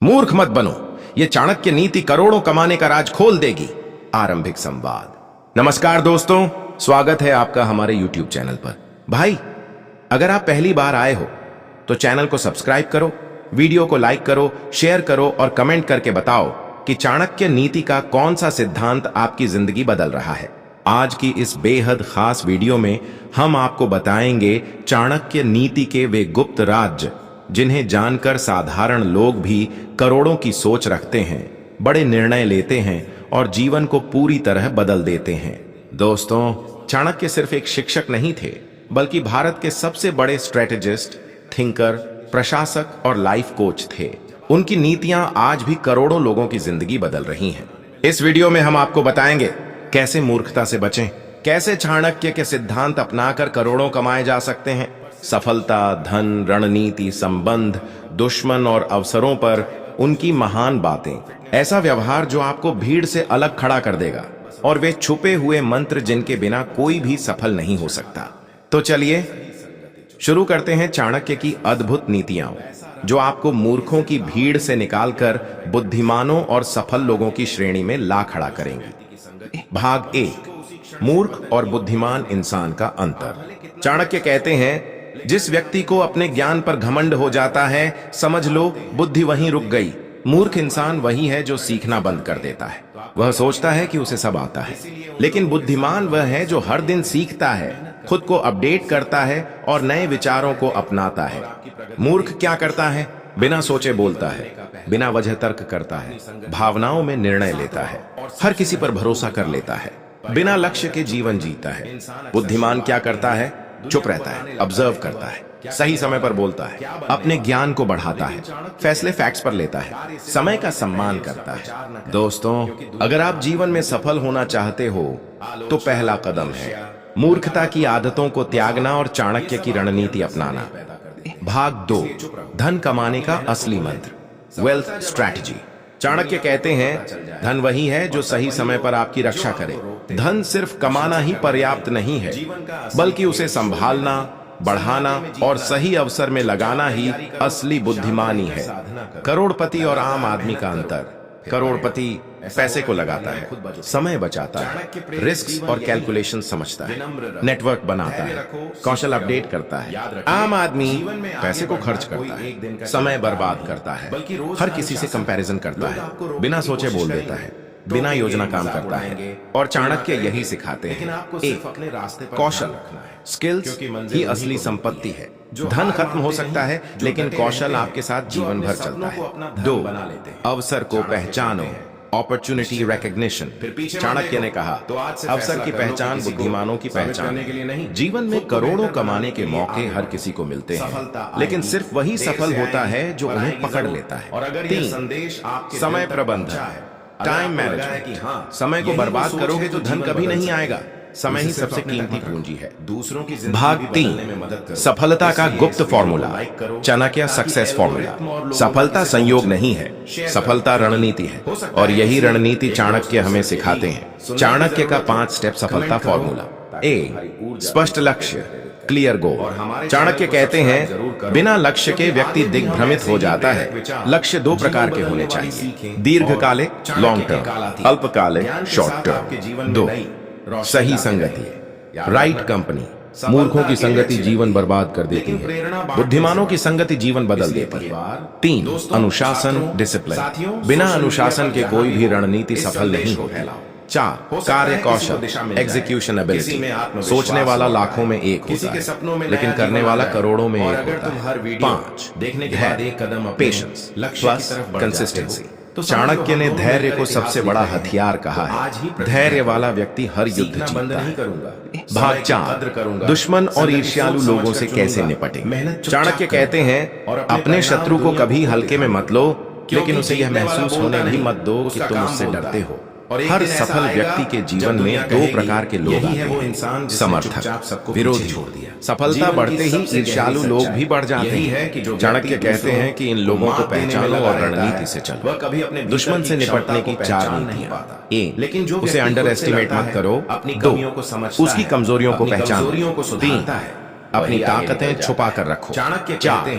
मूर्ख मत बनो, ये चाणक्य नीति करोड़ों कमाने का राज खोल देगी। आरंभिक संवाद। नमस्कार दोस्तों, स्वागत है आपका हमारे YouTube चैनल पर। भाई, अगर आप पहली बार आए हो तो चैनल को सब्सक्राइब करो, वीडियो को लाइक करो, शेयर करो और कमेंट करके बताओ कि चाणक्य नीति का कौन सा सिद्धांत आपकी जिंदगी बदल रहा है। आज की इस बेहद खास वीडियो में हम आपको बताएंगे चाणक्य नीति के वे गुप्त राज जिन्हें जानकर साधारण लोग भी करोड़ों की सोच रखते हैं, बड़े निर्णय लेते हैं और जीवन को पूरी तरह बदल देते हैं। दोस्तों, चाणक्य सिर्फ एक शिक्षक नहीं थे, बल्कि भारत के सबसे बड़े स्ट्रेटेजिस्ट, थिंकर, प्रशासक और लाइफ कोच थे। उनकी नीतियां आज भी करोड़ों लोगों की जिंदगी बदल रही हैं। इस वीडियो में हम आपको बताएंगे कैसे मूर्खता से बचें, कैसे चाणक्य के सिद्धांत अपनाकर करोड़ों कमाए जा सकते हैं, सफलता, धन, रणनीति, संबंध, दुश्मन और अवसरों पर उनकी महान बातें, ऐसा व्यवहार जो आपको भीड़ से अलग खड़ा कर देगा, और वे छुपे हुए मंत्र जिनके बिना कोई भी सफल नहीं हो सकता। तो चलिए शुरू करते हैं चाणक्य की अद्भुत नीतियां, जो आपको मूर्खों की भीड़ से निकालकर बुद्धिमानों और सफल लोगों की श्रेणी में ला खड़ा करेंगी। भाग 1, मूर्ख और बुद्धिमान इंसान का अंतर। चाणक्य कहते हैं, जिस व्यक्ति को अपने ज्ञान पर घमंड हो जाता है, समझ लो बुद्धि वहीं रुक गई। मूर्ख इंसान वही है जो सीखना बंद कर देता है। वह सोचता है कि उसे सब आता है, लेकिन बुद्धिमान वह है जो हर दिन सीखता है, खुद को अपडेट करता है और नए विचारों को अपनाता है। मूर्ख क्या करता है? बिना सोचे बोलता है, बिना वजह तर्क करता है, भावनाओं में निर्णय लेता है, हर किसी पर भरोसा कर लेता है, बिना लक्ष्य के जीवन जीता है। बुद्धिमान क्या करता है? चुप रहता है, ऑब्जर्व करता है, सही समय पर बोलता है, अपने ज्ञान को बढ़ाता है, फैसले फैक्ट्स पर लेता है, समय का सम्मान करता है। दोस्तों, अगर आप जीवन में सफल होना चाहते हो तो पहला कदम है मूर्खता की आदतों को त्यागना और चाणक्य की रणनीति अपनाना। भाग 2, धन कमाने का असली मंत्र, वेल्थ स्ट्रैटेजी। चाणक्य कहते हैं, धन वही है जो सही समय पर आपकी रक्षा करे। धन सिर्फ कमाना ही पर्याप्त नहीं है, बल्कि उसे संभालना, बढ़ाना और सही अवसर में लगाना ही असली बुद्धिमानी है। करोड़पति और आम आदमी का अंतर। करोड़पति पैसे को लगाता है, समय बचाता है, रिस्क और कैलकुलेशन समझता है, नेटवर्क बनाता है, कौशल अपडेट करता है। आम आदमी पैसे को खर्च करता है, समय बर्बाद करता है, हर किसी से कंपैरिजन करता है, बिना सोचे बोल देता है, बिना योजना काम करता है। और चाणक्य यही सिखाते हैं। 1, कौशल, स्किल्स ही असली संपत्ति है। धन खत्म हो सकता है, लेकिन कौशल आपके साथ जीवन भर चलता है। 2, अवसर को पहचानो, अपॉर्चुनिटी रिकॉग्निशन। चाणक्य ने कहा, अवसर की पहचान बुद्धिमानों की पहचान है। जीवन में करोड़ों कमाने के मौके हर किसी को मिलते हैं, लेकिन सिर्फ वही सफल होता है जो उन्हें पकड़ लेता है। 3, समय प्रबंधन, टाइम मैनेजमेंट। समय को बर्बाद करोगे तो धन कभी नहीं आएगा। समय ही सबसे कीमती पूंजी है। दूसरों की भाग 3, सफलता का गुप्त फॉर्मूला, चाणक्य सक्सेस फॉर्मूला। सफलता संयोग नहीं है, सफलता रणनीति है, और यही रणनीति चाणक्य हमें सिखाते हैं। चाणक्य का 5 स्टेप सफलता फॉर्मूला। A, स्पष्ट लक्ष्य, क्लियर गोल। चाणक्य कहते हैं, बिना लक्ष्य के व्यक्ति दिग्भ्रमित हो जाता है। लक्ष्य 2 प्रकार के होने चाहिए, दीर्घकालिक लॉन्ग टर्म, अल्पकालिक शॉर्ट टर्म। 2, सही संगति, राइट कंपनी। मूर्खों की संगति जीवन बर्बाद कर देती है, बुद्धिमानों की संगति जीवन बदल देती है। 3, अनुशासन, डिसिप्लिन। बिना अनुशासन के कोई भी रणनीति सफल नहीं होती। 4, कार्य कौशल, एग्जीक्यूशन एबिलिटी। सोचने वाला लाखों में एक होता है, लेकिन करने वाला करोड़ों में एक होता है। 5, धैर्य, पेशेंस प्लस कंसिस्टेंसी। चाणक्य ने धैर्य को सबसे बड़ा हथियार कहा है। धैर्य वाला व्यक्ति हर युद्ध जीतता है। भाग 4, दुश्मन और ईर्ष्यालु लोगों से कैसे निपटें। चाणक्य कहते हैं, अपने शत्रु को कभी हल्के में मत लो, लेकिन उसे यह महसूस होने नहीं मत दो कि तुम उससे डरते हो। हर सफल व्यक्ति के जीवन में 2 प्रकार के लोग आते हैं, समर्थक, विरोधी। सफलता बढ़ते ही ईर्ष्यालु लोग भी बढ़ जाते हैं। चाणक्य कहते हैं कि इन लोगों को पहचानो और रणनीति से चलो। दुश्मन से निपटने की 4 नीतियां। 1, उसे अंडर एस्टिमेट मत करो। 2, उसकी कमजोरियों को पहचानो। 3, अपनी ताकतें छुपा कर रखो। 4,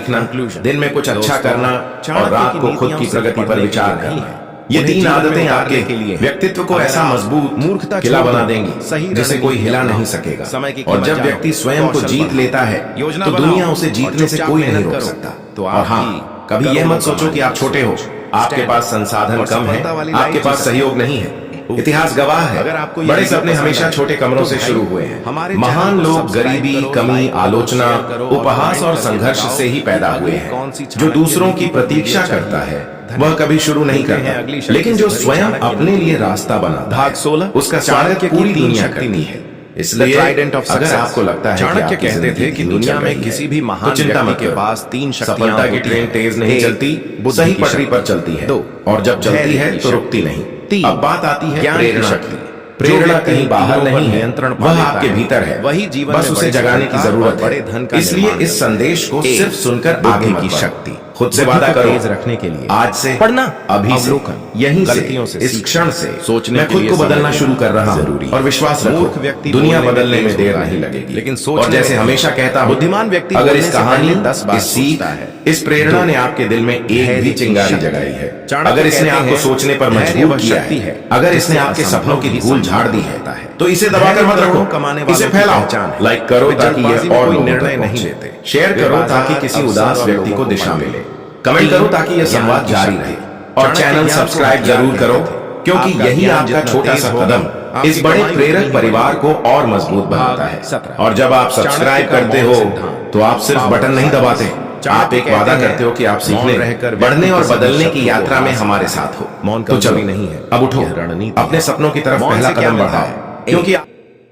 सीखना, Conclusion. दिन में कुछ अच्छा दोस्तों, करना और चाणक्य रात की को खुद नीतियां की सिर्फ प्रगति पर पढ़ने विचार के लिए करना नहीं है। है। ये उन्हें तीन जीवन में आदतें उतारने आपके के लिए हैं। व्यक्तित्व को अगर ऐसा आप मजबूत मूर्खता किला छोड़ बना दें, देंगी सही जिसे रणनीति कोई हिला अपनाओ, नहीं सकेगा। समय की और कीमत जब जानो, व्यक्ति स्वयं को कौशल जीत बढ़ाओ, लेता है योजना तो बनाओ दुनिया उसे और जीतने से चुपचाप कोई नहीं मेहनत रोक करो, सकता। तो और आप हाँ, भी कभी यह करोड़ों मत सोचो कि आप छोटे हो, आपके स्टैंड पास संसाधन और कम है, सफलता वाली आपके लाइफ पास जी सहयोग नहीं है। इतिहास गवाह है, अगर आपको ये बड़े वीडियो सपने पसंद हमेशा आए, छोटे कमरों तो से भाई, शुरू हुए हैं। हमारे महान चैनल को लोग सब्सक्राइब गरीबी, करो, कमी, लाइक करो, आलोचना, शेयर करो और उपहास कमेंट और करके संघर्ष बताओ से ही कि पैदा अगली हुए कौन सी हैं। जो चाणक्य दूसरों नीति की पर वीडियो प्रतीक्षा चाहिए। करता है धन्यवाद। वह कभी शुरू नहीं मिलते हैं करता, अगली शक्ति लेकिन से जो भरी स्वयं चाणक्य अपने नीति लिए पर। रास्ता बनाता भाग है 16 उसका स्वागत चाणक्य की पूरी तीन दुनिया शक्ति करती थी। है। The इसलिए Trident of अगर Success। आपको लगता है कि चाणक्य आपकी कहते थे जिंदगी कि धीमी दुनिया चल में रही है, किसी भी महान तो चिंता व्यक्ति मत के करो। पास तीन शक्तियां सफलता की होती ट्रेन हैं। तेज नहीं एक, चलती, बुद्धि सही की पटरी शक्ति। पर चलती है। दो, और जब चलती धैर्य है की तो शक्ति। रुकती नहीं। तीन, अब बात आती है ज्ञान की प्रेरणा शक्ति। की। प्रेरणा कहीं बाहर नहीं है, नियंत्रण वह आपके भीतर है, वही जीवन बस में उसे बड़े जगाने की सफलता जरूरत और बड़े है। धन का इसलिए निर्माण इस संदेश को एक, सिर्फ सुनकर बुद्धि आगे मत की बढ़ो। शक्ति, खुद से बुद्धि वादा को करो तेज रखने के लिए आज से, पढ़ना, अभी से, अवलोकन, यहीं गलतियों से, से इस सीखना, क्षण से सोचने मैं के खुद लिए को बदलना समय शुरू कर रहा जरूरी हूँ है। और विश्वास रखो मूर्ख व्यक्ति दुनिया बोलने में बदलने में तेज देर होता नहीं है, लगेगी। लेकिन और सोचने जैसे में हमेशा कहता हूँ, बुद्धिमान व्यक्ति अगर बोलने इस से कहानी, पहले 10 बार इस सीख, सोचता है। इस प्रेरणा ने आपके दिल में एक भी चिंगारी जगाई है, अगर इसने आपको सोचने पर मजबूर किया है, अगर इसने आपके सपनों की धूल झाड़ दी है, तो इसे दबाकर मत रखो, कमाने वालों इसे की फैलाओ, पहचान है। लाइक करो वे ताकि जल्दबाजी यह में और कोई लोगों तक निर्णय नहीं पहुंचे। लेते। शेयर वे करो बाजार, ताकि किसी अवसर उदास और व्यक्ति लोगों को को दिशा पाने। मिले। कमेंट करो ताकि यह ज्ञान संवाद की जारी शक्ति। रहे और चाणक्य चैनल ज्ञान को सब्सक्राइब हथियार जरूर करो, कहते थे। क्योंकि आपका यही ज्ञान आपका जितना छोटा तेज सा होगा, कदम आपकी इस बड़े कमाई प्रेरक उतनी परिवार बढ़ेगी। को और मजबूत बनाता है। 17 और जब आप सब्सक्राइब चाणक्य का करते मौन हो सिद्धांत, तो आप सिर्फ बटन नहीं दबाते, आप एक वादा करते हो कि आप सीखने, बढ़ने और बदलने की यात्रा में हमारे साथ हो। मौन तो चलो कमजोरी नहीं है, अब उठो, यह रणनीति अपने है। सपनों की तरफ मौन पहला से क्या कदम मिलता बढ़ाओ, है? क्योंकि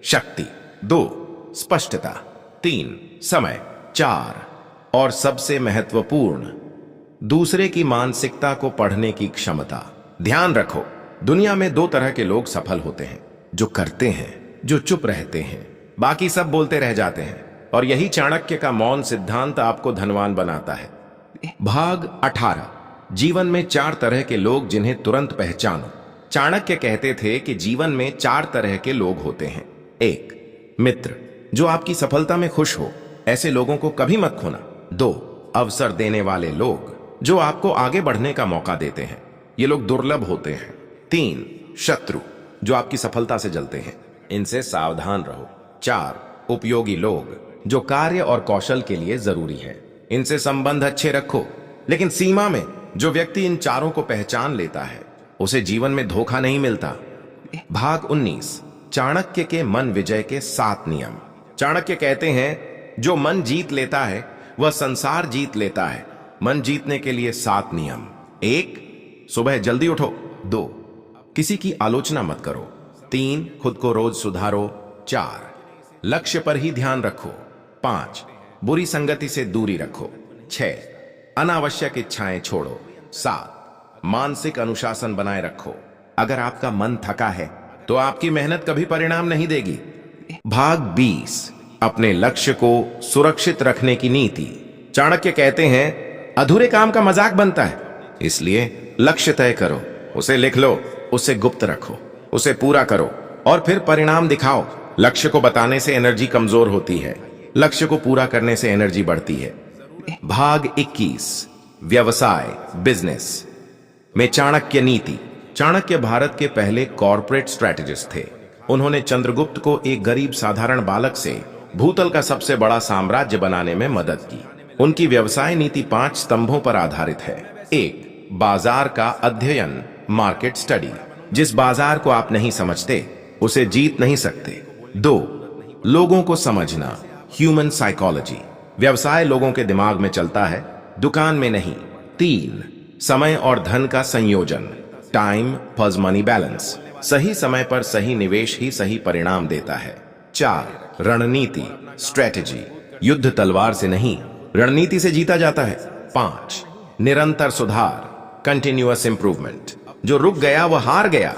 शक्ति, 2 स्पष्टता, 3 समय, 4 और सबसे महत्वपूर्ण दूसरे की मानसिकता को पढ़ने की क्षमता। ध्यान रखो, दुनिया में 2 तरह के लोग सफल होते हैं, जो करते हैं, जो चुप रहते हैं, बाकी सब बोलते रह जाते हैं। और यही चाणक्य का मौन सिद्धांत आपको धनवान बनाता है। भाग 18, जीवन में 4 तरह के लोग जिन्हें तुरंत पहचानो। चाणक्य कहते थे कि जीवन में 4 तरह के लोग होते हैं। 1 मित्र, जो आपकी सफलता में खुश हो, ऐसे लोगों को कभी मत खोना। 2 अवसर देने वाले लोग, जो आपको आगे बढ़ने का मौका देते हैं, ये लोग दुर्लभ होते हैं। 3 शत्रु, जो आपकी सफलता से जलते हैं, इनसे सावधान रहो। 4 उपयोगी लोग, जो कार्य और कौशल के लिए जरूरी है, इनसे संबंध अच्छे रखो, लेकिन सीमा में। जो व्यक्ति इन चारों को पहचान लेता है, उसे जीवन में धोखा नहीं मिलता। भाग 19, चाणक्य के मन विजय के 7 नियम। चाणक्य कहते हैं, जो मन जीत लेता है वह संसार जीत लेता है। मन जीतने के लिए 7 नियम। 1 सुबह जल्दी उठो। 2 किसी की आलोचना मत करो। 3 खुद को रोज सुधारो। 4 लक्ष्य पर ही ध्यान रखो। 5 बुरी संगति से दूरी रखो। 6 अनावश्यक इच्छाएं छोड़ो। 7 मानसिक अनुशासन बनाए रखो। अगर आपका मन थका है तो आपकी मेहनत कभी परिणाम नहीं देगी। भाग 20, अपने लक्ष्य को सुरक्षित रखने की नीति। चाणक्य कहते हैं, अधूरे काम का मजाक बनता है, इसलिए लक्ष्य तय करो, उसे लिख लो, उसे गुप्त रखो, उसे पूरा करो और फिर परिणाम दिखाओ। लक्ष्य को बताने से एनर्जी कमजोर होती है, लक्ष्य को पूरा करने से एनर्जी बढ़ती है। भाग 21, व्यवसाय बिजनेस में चाणक्य नीति। चाणक्य भारत के पहले कॉर्पोरेट स्ट्रैटेजिस्ट थे। उन्होंने चंद्रगुप्त को एक गरीब साधारण बालक से भूतल का सबसे बड़ा साम्राज्य बनाने में मदद की। उनकी व्यवसाय नीति 5 स्तंभों पर आधारित है। 1 बाजार का अध्ययन, मार्केट स्टडी। जिस बाजार को आप नहीं समझते उसे जीत नहीं सकते। 2 लोगों को समझना, ह्यूमन साइकोलॉजी। व्यवसाय लोगों के दिमाग में चलता है, दुकान में नहीं। 3 समय और धन का संयोजन, टाइम प्लस मनी बैलेंस। सही समय पर सही निवेश ही सही परिणाम देता है। 4 रणनीति, स्ट्रेटेजी। युद्ध तलवार से नहीं, रणनीति से जीता जाता है। 5 निरंतर सुधार, कंटिन्यूअस इंप्रूवमेंट। जो रुक गया वह हार गया।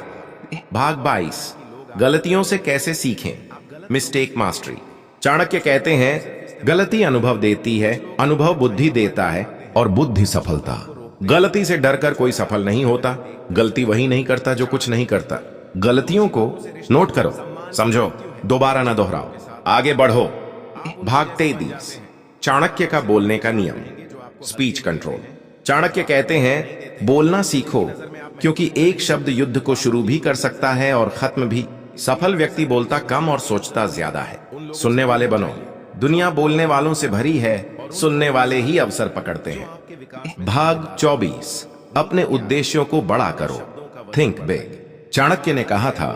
भाग 22, गलतियों से कैसे सीखें, मिस्टेक मास्टरी। चाणक्य कहते हैं, गलती अनुभव देती है, अनुभव बुद्धि देता है और बुद्धि सफलता। गलती से डरकर कोई सफल नहीं होता। गलती वही नहीं करता जो कुछ नहीं करता। गलतियों को नोट करो, समझो, दोबारा ना दोहराओ, आगे बढ़ो। भाग 23, चाणक्य का बोलने का नियम, स्पीच कंट्रोल। चाणक्य कहते हैं, बोलना सीखो, क्योंकि एक शब्द युद्ध को शुरू भी कर सकता है और खत्म भी। सफल व्यक्ति बोलता कम और सोचता ज्यादा है। सुनने वाले बनो। दुनिया बोलने वालों से भरी है, सुनने वाले ही अवसर पकड़ते हैं। भाग 24, अपने उद्देश्यों को बड़ा करो, थिंक बिग। चाणक्य ने कहा था,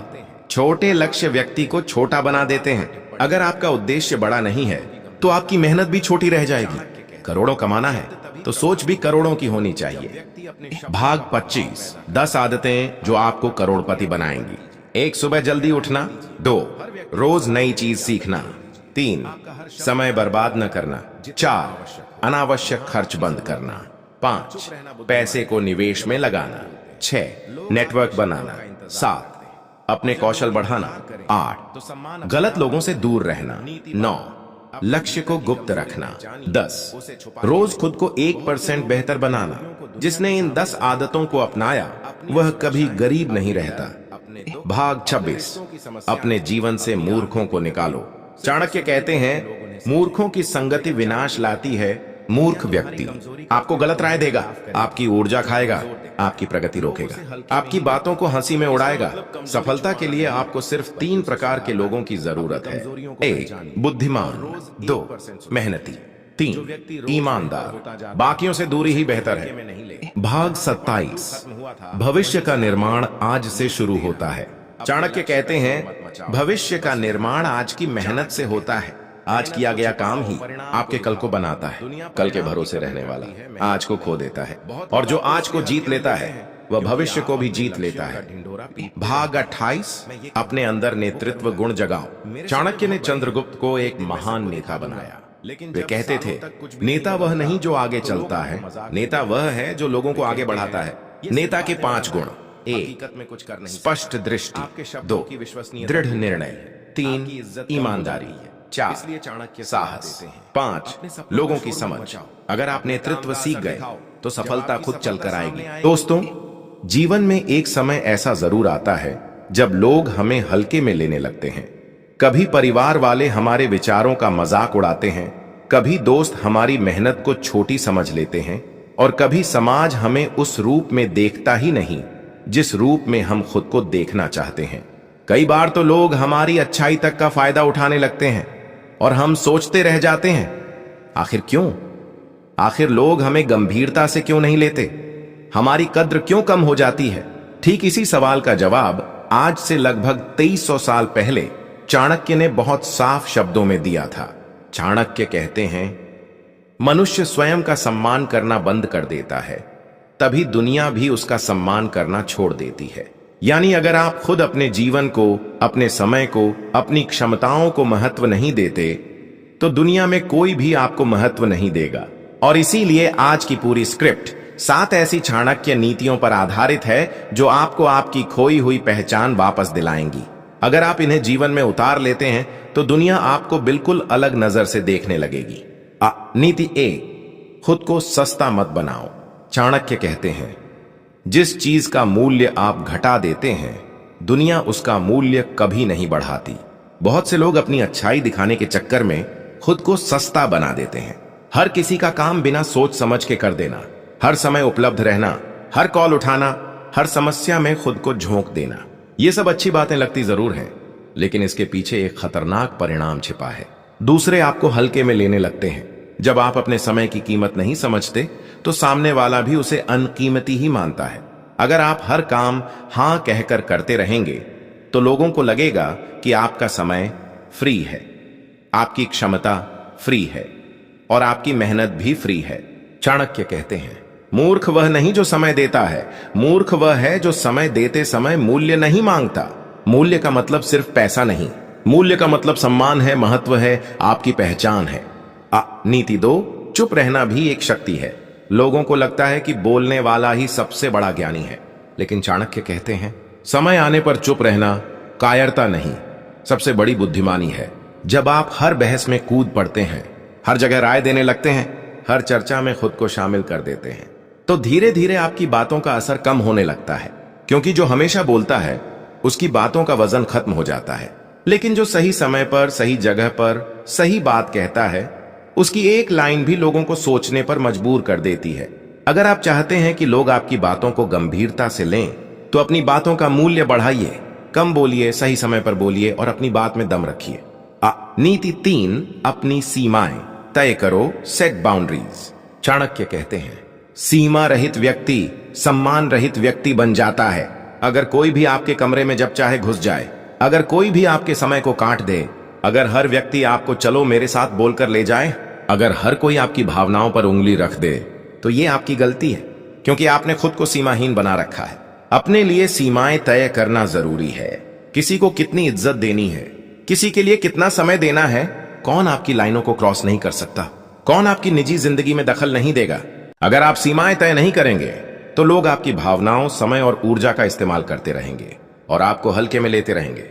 छोटे लक्ष्य व्यक्ति को छोटा बना देते हैं। अगर आपका उद्देश्य बड़ा नहीं है तो आपकी मेहनत भी छोटी रह जाएगी। करोड़ों कमाना है तो सोच भी करोड़ों की होनी चाहिए। भाग 25, 10 आदतें जो आपको करोड़पति बनाएंगी। 1 सुबह जल्दी उठना। 2 रोज नई चीज सीखना। 3 समय बर्बाद न करना। 4 अनावश्यक खर्च बंद करना। 5 पैसे को निवेश में लगाना। 6 नेटवर्क बनाना। 7 अपने कौशल बढ़ाना। 8 गलत लोगों से दूर रहना। 9 लक्ष्य को गुप्त रखना। 10 रोज खुद को 1% बेहतर बनाना। जिसने इन 10 आदतों को अपनाया वह कभी गरीब नहीं रहता। भाग 26 अपने जीवन से मूर्खों को निकालो। चाणक्य कहते हैं मूर्खों की संगति विनाश लाती है। मूर्ख व्यक्ति आपको गलत राय देगा, आपकी ऊर्जा खाएगा, आपकी प्रगति रोकेगा, आपकी बातों को हंसी में उड़ाएगा। सफलता के लिए आपको सिर्फ 3 प्रकार के लोगों की जरूरत है। 1 बुद्धिमान, 2 मेहनती, 3 ईमानदार। बाकियों से दूरी ही बेहतर है। भाग 27 भविष्य का निर्माण आज से शुरू होता है। चाणक्य कहते हैं भविष्य का निर्माण आज की मेहनत से होता है। आज किया गया काम ही आपके कल को बनाता है। कल के भरोसे रहने वाला आज को खो देता है, और जो आज को जीत लेता है वह भविष्य को भी जीत लेता है। भाग 28 अपने अंदर नेतृत्व गुण जगाओ। चाणक्य ने चंद्रगुप्त को एक महान नेता बनाया। वे कहते थे नेता वह नहीं जो आगे चलता है, नेता वह है जो लोगों को आगे बढ़ाता है। नेता के 5 गुण। 1 स्पष्ट दृष्टि, 2 दृढ़ निर्णय, 3 ईमानदारी, 4 साहस, 5 लोगों की समझ। अगर आप नेतृत्व सीख गए तो सफलता खुद चलकर आएगी। दोस्तों, जीवन में एक समय ऐसा जरूर आता है जब लोग हमें हल्के में लेने लगते हैं। कभी परिवार वाले हमारे विचारों का मजाक उड़ाते हैं, कभी दोस्त हमारी मेहनत को छोटी समझ लेते हैं, और कभी समाज हमें उस रूप में देखता ही नहीं जिस रूप में हम खुद को देखना चाहते हैं। कई बार तो लोग हमारी अच्छाई तक का फायदा उठाने लगते हैं और हम सोचते रह जाते हैं आखिर क्यों? आखिर लोग हमें गंभीरता से क्यों नहीं लेते? हमारी कद्र क्यों कम हो जाती है? ठीक इसी सवाल का जवाब आज से लगभग 2300 साल पहले चाणक्य ने बहुत साफ शब्दों में दिया था। चाणक्य कहते हैं मनुष्य स्वयं का सम्मान करना बंद कर देता है तभी दुनिया भी उसका सम्मान करना छोड़ देती है। यानी अगर आप खुद अपने जीवन को, अपने समय को, अपनी क्षमताओं को महत्व नहीं देते तो दुनिया में कोई भी आपको महत्व नहीं देगा। और इसीलिए आज की पूरी स्क्रिप्ट 7 ऐसी चाणक्य नीतियों पर आधारित है जो आपको आपकी खोई हुई पहचान वापस दिलाएंगी। अगर आप इन्हें जीवन में उतार लेते हैं तो दुनिया आपको बिल्कुल अलग नजर से देखने लगेगी। नीति 1 खुद को सस्ता मत बनाओ। चाणक्य कहते हैं जिस चीज का मूल्य आप घटा देते हैं दुनिया उसका मूल्य कभी नहीं बढ़ाती। बहुत से लोग अपनी अच्छाई दिखाने के चक्कर में खुद को सस्ता बना देते हैं। हर किसी का काम बिना सोच समझ के कर देना, हर समय उपलब्ध रहना, हर कॉल उठाना, हर समस्या में खुद को झोंक देना। ये सब अच्छी बातें लगती जरूर हैं, लेकिन इसके पीछे एक खतरनाक परिणाम छिपा है। दूसरे आपको हल्के में लेने लगते हैं। जब आप अपने समय की कीमत नहीं समझते तो सामने वाला भी उसे अनकीमती ही मानता है। अगर आप हर काम हां कहकर करते रहेंगे तो लोगों को लगेगा कि आपका समय फ्री है, आपकी क्षमता फ्री है और आपकी मेहनत भी फ्री है। चाणक्य कहते हैं मूर्ख वह नहीं जो समय देता है, मूर्ख वह है जो समय देते समय मूल्य नहीं मांगता। मूल्य का मतलब सिर्फ पैसा नहीं, मूल्य का मतलब सम्मान है, महत्व है, आपकी पहचान है। नीति 2 चुप रहना भी एक शक्ति है। लोगों को लगता है कि बोलने वाला ही सबसे बड़ा ज्ञानी है, लेकिन चाणक्य कहते हैं समय आने पर चुप रहना कायरता नहीं, सबसे बड़ी बुद्धिमानी है। जब आप हर बहस में कूद पड़ते हैं, हर जगह राय देने लगते हैं, हर चर्चा में खुद को शामिल कर देते हैं, तो धीरे धीरे आपकी बातों का असर कम होने लगता है, क्योंकि जो हमेशा बोलता है उसकी बातों का वजन खत्म हो जाता है। लेकिन जो सही समय पर, सही जगह पर सही बात कहता है, उसकी एक लाइन भी लोगों को सोचने पर मजबूर कर देती है। अगर आप चाहते हैं कि लोग आपकी बातों को गंभीरता से लें तो अपनी बातों का मूल्य बढ़ाइए, कम बोलिए, सही समय पर बोलिए और अपनी बात में दम रखिए। नीति 3 अपनी सीमाएं तय करो, सेट बाउंड्रीज। चाणक्य कहते हैं सीमा रहित व्यक्ति सम्मान रहित व्यक्ति बन जाता है। अगर कोई भी आपके कमरे में जब चाहे घुस जाए, अगर कोई भी आपके समय को काट दे, अगर हर व्यक्ति आपको चलो मेरे साथ बोलकर ले जाए, अगर हर कोई आपकी भावनाओं पर उंगली रख दे, तो ये आपकी गलती है, क्योंकि आपने खुद को सीमाहीन बना रखा है। अपने लिए सीमाएं तय करना जरूरी है। किसी को कितनी इज्जत देनी है, किसी के लिए कितना समय देना है, कौन आपकी लाइनों को क्रॉस नहीं कर सकता, कौन आपकी निजी जिंदगी में दखल नहीं देगा। अगर आप सीमाएं तय नहीं करेंगे तो लोग आपकी भावनाओं, समय और ऊर्जा का इस्तेमाल करते रहेंगे। और आपको हल्के में लेते रहेंगे।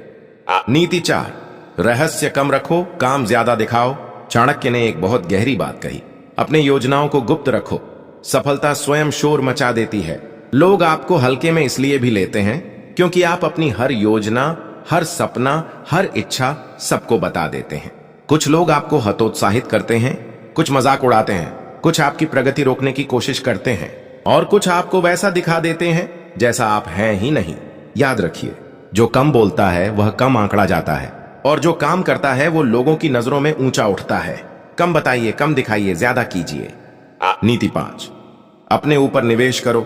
नीति 4, रहस्य कम रखो, काम ज्यादा दिखाओ। चाणक्य ने एक बहुत गहरी बात कही, अपने योजनाओं को गुप्त रखो। सफलता स्वयं शोर मचा देती है। लोग आपको हल्के में इसलिए भी लेते हैं क्योंकि आप अपनी हर योजना, हर सपना, हर इच्छा सबको बता देते हैं। कुछ लोग आपको हतोत्साहित करते हैं, कुछ मजाक उड़ाते हैं, कुछ आपकी प्रगति रोकने की कोशिश करते हैं और कुछ आपको वैसा दिखा देते हैं जैसा आप हैं ही नहीं। याद रखिए, जो कम बोलता है वह कम आंकड़ा जाता है और जो काम करता है वो लोगों की नजरों में ऊंचा उठता है। कम बताइए, कम दिखाइए, ज्यादा कीजिए। नीति 5, अपने ऊपर निवेश करो,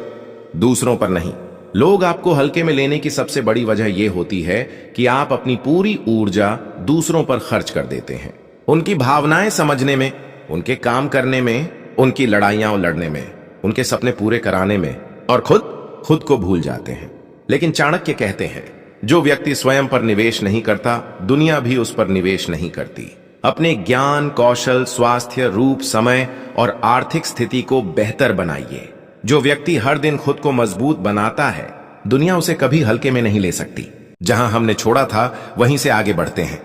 दूसरों पर नहीं। लोग आपको हल्के में लेने की सबसे बड़ी वजह यह होती है कि आप अपनी पूरी ऊर्जा दूसरों पर खर्च कर देते हैं। उनकी भावनाएं समझने में, उनके काम करने में, उनकी लड़ाइयां लड़ने में, उनके सपने पूरे कराने में, और खुद को भूल जाते हैं। लेकिन चाणक्य कहते हैं, जो व्यक्ति स्वयं पर निवेश नहीं करता, दुनिया भी उस पर निवेश नहीं करती। अपने ज्ञान, कौशल, स्वास्थ्य, रूप, समय और आर्थिक स्थिति को बेहतर बनाइए। जो व्यक्ति हर दिन खुद को मजबूत बनाता है, दुनिया उसे कभी हल्के में नहीं ले सकती। जहां हमने छोड़ा था वहीं से आगे बढ़ते हैं।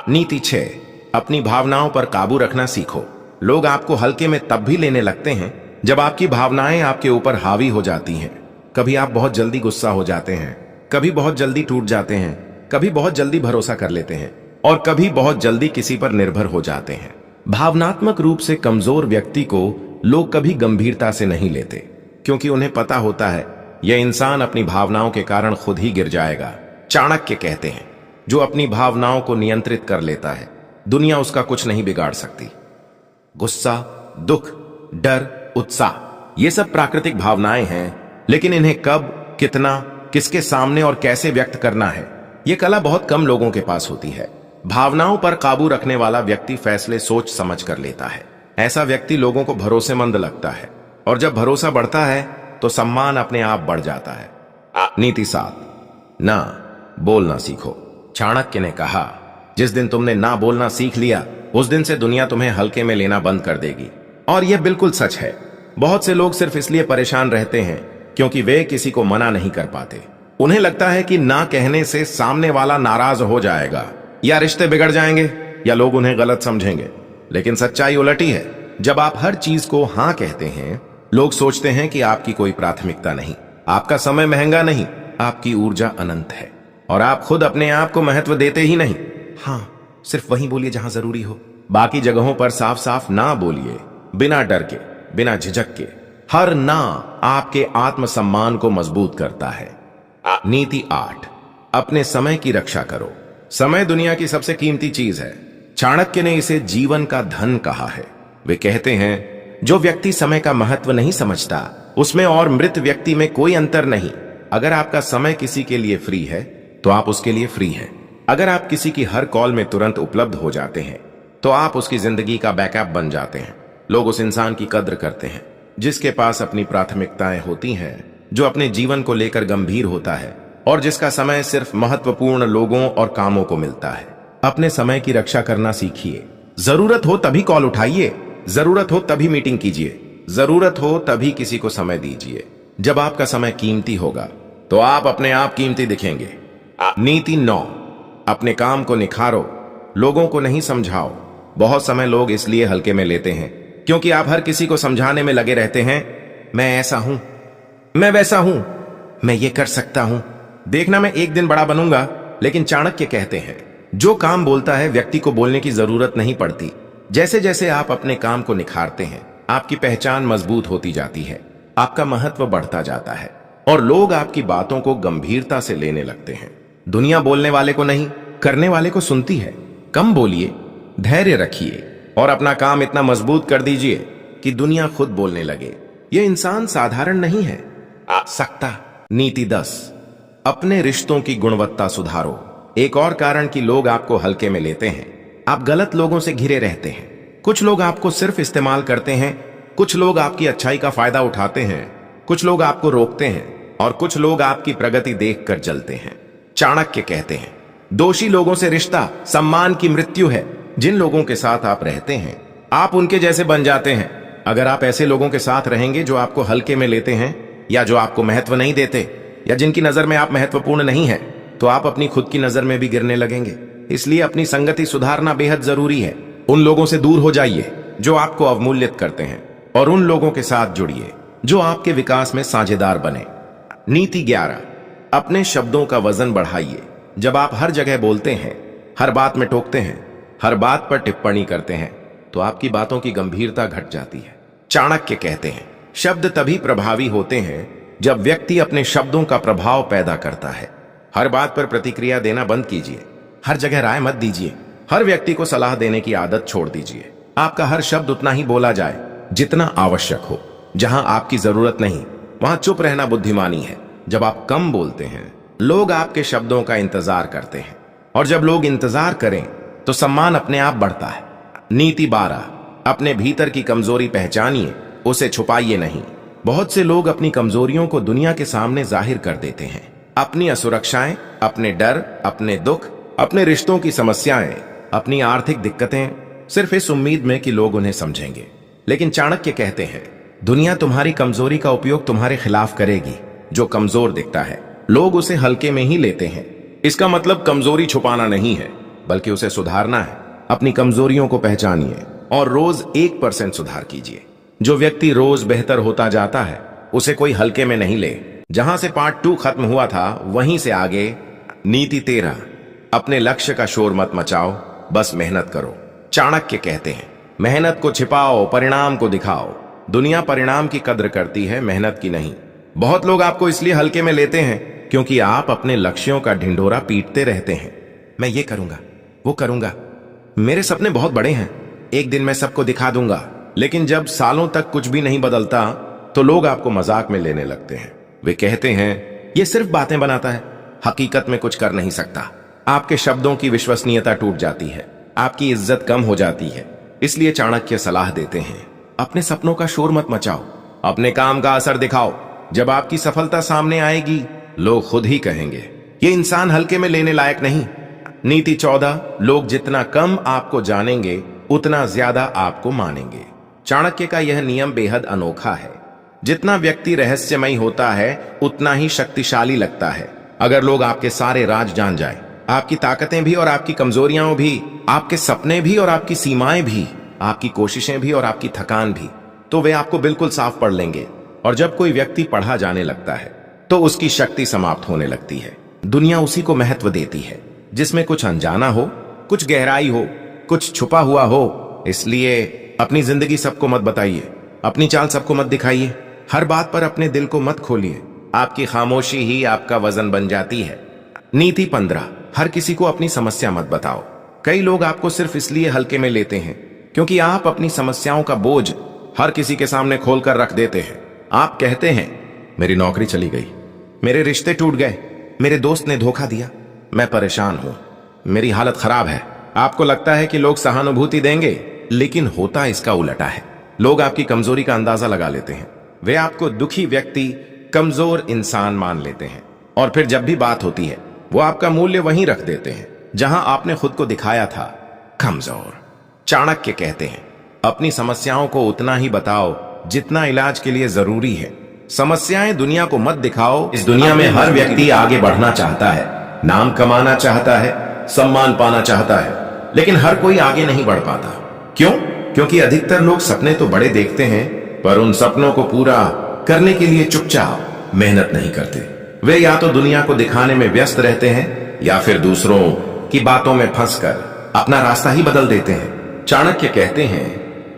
नीति 6, अपनी भावनाओं पर काबू रखना सीखो। लोग आपको हल्के में तब भी लेने लगते हैं जब आपकी भावनाएं आपके ऊपर हावी हो जाती हैं। कभी आप बहुत जल्दी गुस्सा हो जाते हैं, कभी बहुत जल्दी टूट जाते हैं, कभी बहुत जल्दी भरोसा कर लेते हैं और कभी बहुत जल्दी किसी पर निर्भर हो जाते हैं। भावनात्मक रूप से कमजोर व्यक्ति को लोग कभी गंभीरता से नहीं लेते क्योंकि उन्हें पता होता है यह इंसान अपनी भावनाओं के कारण खुद ही गिर जाएगा। चाणक्य कहते हैं, जो अपनी भावनाओं को नियंत्रित कर लेता है, दुनिया उसका कुछ नहीं बिगाड़ सकती। गुस्सा, दुख, डर, उत्साह, ये सब प्राकृतिक भावनाएं हैं, लेकिन इन्हें कब, कितना, किसके सामने और कैसे व्यक्त करना है, यह कला बहुत कम लोगों के पास होती है। भावनाओं पर काबू रखने वाला व्यक्ति फैसले सोच समझ कर लेता है। ऐसा व्यक्ति लोगों को भरोसेमंद लगता है और जब भरोसा बढ़ता है तो सम्मान अपने आप बढ़ जाता है। नीति 7, ना बोलना सीखो। चाणक्य ने कहा, जिस दिन तुमने ना बोलना सीख लिया, उस दिन से दुनिया तुम्हें हल्के में लेना बंद कर देगी। और यह बिल्कुल सच है। बहुत से लोग सिर्फ इसलिए परेशान रहते हैं क्योंकि वे किसी को मना नहीं कर पाते। उन्हें लगता है कि ना कहने से सामने वाला नाराज हो जाएगा, या रिश्ते बिगड़ जाएंगे, या लोग उन्हें गलत समझेंगे। लेकिन सच्चाई उलटी है। जब आप हर चीज को हां कहते हैं, लोग सोचते हैं कि आपकी कोई प्राथमिकता नहीं, आपका समय महंगा नहीं, आपकी ऊर्जा अनंत है और आप खुद अपने आप को महत्व देते ही नहीं। हां, सिर्फ वहीं बोलिए जहां जरूरी हो। बाकी जगहों पर साफ साफ ना बोलिए, बिना डर के, बिना झिझक के। हर ना आपके आत्मसम्मान को मजबूत करता है। नीति 8, अपने समय की रक्षा करो। समय दुनिया की सबसे कीमती चीज है। चाणक्य ने इसे जीवन का धन कहा है। वे कहते हैं, जो व्यक्ति समय का महत्व नहीं समझता, उसमें और मृत व्यक्ति में कोई अंतर नहीं। अगर आपका समय किसी के लिए फ्री है तो आप उसके लिए फ्री हैं। अगर आप किसी की हर कॉल में तुरंत उपलब्ध हो जाते हैं तो आप उसकी जिंदगी का बैकअप बन जाते हैं। लोग उस इंसान की कद्र करते हैं जिसके पास अपनी प्राथमिकताएं होती हैं, जो अपने जीवन को लेकर गंभीर होता है और जिसका समय सिर्फ महत्वपूर्ण लोगों और कामों को मिलता है। अपने समय की रक्षा करना सीखिए। जरूरत हो तभी कॉल उठाइए, जरूरत हो तभी मीटिंग कीजिए, जरूरत हो तभी किसी को समय दीजिए। जब आपका समय कीमती होगा तो आप अपने आप कीमती दिखेंगे। नीति 9, अपने काम को निखारो, लोगों को नहीं समझाओ। बहुत समय लोग इसलिए हल्के में लेते हैं क्योंकि आप हर किसी को समझाने में लगे रहते हैं। मैं ऐसा हूं, मैं वैसा हूं, मैं ये कर सकता हूं, देखना मैं एक दिन बड़ा बनूंगा। लेकिन चाणक्य कहते हैं, जो काम बोलता है व्यक्ति को बोलने की जरूरत नहीं पड़ती। जैसे जैसे आप अपने काम को निखारते हैं, आपकी पहचान मजबूत होती जाती है, आपका महत्व बढ़ता जाता है और लोग आपकी बातों को गंभीरता से लेने लगते हैं। दुनिया बोलने वाले को नहीं, करने वाले को सुनती है। कम बोलिए, धैर्य रखिए और अपना काम इतना मजबूत कर दीजिए कि दुनिया खुद बोलने लगे। यह इंसान साधारण नहीं है, सकता। नीति 10, अपने रिश्तों की गुणवत्ता सुधारो। एक और कारण कि लोग आपको हल्के में लेते हैं, आप गलत लोगों से घिरे रहते हैं। कुछ लोग आपको सिर्फ इस्तेमाल करते हैं, कुछ लोग आपकी अच्छाई का फायदा उठाते हैं, कुछ लोग आपको रोकते हैं और कुछ लोग आपकी प्रगति देखकर जलते हैं। चाणक्य कहते हैं, दोषी लोगों से रिश्ता सम्मान की मृत्यु है। जिन लोगों के साथ आप रहते हैं, आप उनके जैसे बन जाते हैं। अगर आप ऐसे लोगों के साथ रहेंगे जो आपको हल्के में लेते हैं या जो आपको महत्व नहीं देते, या जिनकी नजर में आप महत्वपूर्ण नहीं हैं, तो आप अपनी खुद की नजर में भी गिरने लगेंगे। इसलिए अपनी संगति सुधारना बेहद जरूरी है। उन लोगों से दूर हो जाइए जो आपको अवमूल्यित करते हैं और उन लोगों के साथ जुड़िए जो आपके विकास में साझेदार बने। नीति 11, अपने शब्दों का वजन बढ़ाइए। जब आप हर जगह बोलते हैं, हर बात में टोकते हैं, हर बात पर टिप्पणी करते हैं, तो आपकी बातों की गंभीरता घट जाती है। चाणक्य कहते हैं, शब्द तभी प्रभावी होते हैं जब व्यक्ति अपने शब्दों का प्रभाव पैदा करता है। हर बात पर प्रतिक्रिया देना बंद कीजिए, हर जगह राय मत दीजिए, हर व्यक्ति को सलाह देने की आदत छोड़ दीजिए। आपका हर शब्द उतना ही बोला जाए जितना आवश्यक हो। जहां आपकी जरूरत नहीं वहां चुप रहना बुद्धिमानी है। जब आप कम बोलते हैं, लोग आपके शब्दों का इंतजार करते हैं, और जब लोग इंतजार करें तो सम्मान अपने आप बढ़ता है। नीति 12, अपने भीतर की कमजोरी पहचानिए, उसे छुपाइए नहीं। बहुत से लोग अपनी कमजोरियों को दुनिया के सामने जाहिर कर देते हैं। अपनी असुरक्षाएं, अपने डर, अपने दुख, अपने रिश्तों की समस्याएं, अपनी आर्थिक दिक्कतें, सिर्फ इस उम्मीद में कि लोग उन्हें समझेंगे। लेकिन चाणक्य कहते हैं, दुनिया तुम्हारी कमजोरी का उपयोग तुम्हारे खिलाफ करेगी। जो कमजोर दिखता है, लोग उसे हल्के में ही लेते हैं। इसका मतलब कमजोरी छुपाना नहीं है, बल्कि उसे सुधारना है। अपनी कमजोरियों को पहचानिए और रोज 1% सुधार कीजिए। जो व्यक्ति रोज बेहतर होता जाता है, उसे कोई हल्के में नहीं ले। जहां से पार्ट 2 खत्म हुआ था, वहीं से आगे। नीति 13, अपने लक्ष्य का शोर मत मचाओ, बस मेहनत करो। चाणक्य कहते हैं, मेहनत को छिपाओ, परिणाम को दिखाओ। दुनिया परिणाम की कद्र करती है, मेहनत की नहीं। बहुत लोग आपको इसलिए हल्के में लेते हैं क्योंकि आप अपने लक्ष्यों का ढिंढोरा पीटते रहते हैं। मैं ये करूंगा, वो करूंगा, मेरे सपने बहुत बड़े हैं, एक दिन मैं सबको दिखा दूंगा। लेकिन जब सालों तक कुछ भी नहीं बदलता, तो लोग आपको मजाक में लेने लगते हैं। वे कहते हैं, ये सिर्फ बातें बनाता है, हकीकत में कुछ कर नहीं सकता। आपके शब्दों की विश्वसनीयता टूट जाती है, आपकी इज्जत कम हो जाती है। इसलिए चाणक्य सलाह देते हैं, अपने सपनों का शोर मत मचाओ, अपने काम का असर दिखाओ। जब आपकी सफलता सामने आएगी, लोग खुद ही कहेंगे, ये इंसान हल्के में लेने लायक नहीं। नीति 14, लोग जितना कम आपको जानेंगे, उतना ज्यादा आपको मानेंगे। चाणक्य का यह नियम बेहद अनोखा है। जितना व्यक्ति रहस्यमयी होता है, उतना ही शक्तिशाली लगता है। अगर लोग आपके सारे राज जान जाएं, आपकी ताकतें भी और आपकी कमजोरियां भी, आपके सपने भी और आपकी सीमाएं भी, आपकी कोशिशें भी और आपकी थकान भी, तो वे आपको बिल्कुल साफ पढ़ लेंगे। और जब कोई व्यक्ति पढ़ा जाने लगता है, तो उसकी शक्ति समाप्त होने लगती है। दुनिया उसी को महत्व देती है जिसमें कुछ अनजाना हो, कुछ गहराई हो, कुछ छुपा हुआ हो। इसलिए अपनी जिंदगी सबको मत बताइए, अपनी चाल सबको मत दिखाइए, हर बात पर अपने दिल को मत खोलिए। आपकी खामोशी ही आपका वजन बन जाती है। नीति 15, हर किसी को अपनी समस्या मत बताओ। कई लोग आपको सिर्फ इसलिए हल्के में लेते हैं क्योंकि आप अपनी समस्याओं का बोझ हर किसी के सामने खोलकर रख देते हैं। आप कहते हैं, मेरी नौकरी चली गई, मेरे रिश्ते टूट गए, मेरे दोस्त ने धोखा दिया, मैं परेशान हूं, मेरी हालत खराब है। आपको लगता है कि लोग सहानुभूति देंगे, लेकिन होता इसका उल्टा है। लोग आपकी कमजोरी का अंदाजा लगा लेते हैं। वे आपको दुखी व्यक्ति, कमजोर इंसान मान लेते हैं, और फिर जब भी बात होती है, वो आपका मूल्य वहीं रख देते हैं जहां आपने खुद को दिखाया था कमजोर। चाणक्य कहते हैं, अपनी समस्याओं को उतना ही बताओ जितना इलाज के लिए जरूरी है। समस्याएं दुनिया को मत दिखाओ। इस दुनिया में हर व्यक्ति आगे बढ़ना चाहता है, नाम कमाना चाहता है, सम्मान पाना चाहता है, लेकिन हर कोई आगे नहीं बढ़ पाता। क्यों? क्योंकि अधिकतर लोग सपने तो बड़े देखते हैं, पर उन सपनों को पूरा करने के लिए चुपचाप मेहनत नहीं करते। वे या तो दुनिया को दिखाने में व्यस्त रहते हैं, या फिर दूसरों की बातों में फंसकर अपना रास्ता ही बदल देते हैं। चाणक्य कहते हैं,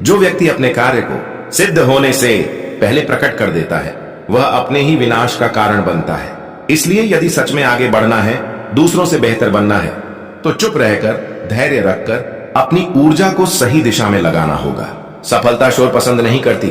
जो व्यक्ति अपने कार्य को सिद्ध होने से पहले प्रकट कर देता है, वह अपने ही विनाश का कारण बनता है। इसलिए यदि सच में आगे बढ़ना है, दूसरों से बेहतर बनना है, तो चुप रहकर, धैर्य रखकर अपनी ऊर्जा को सही दिशा में लगाना होगा। सफलता शोर पसंद नहीं करती,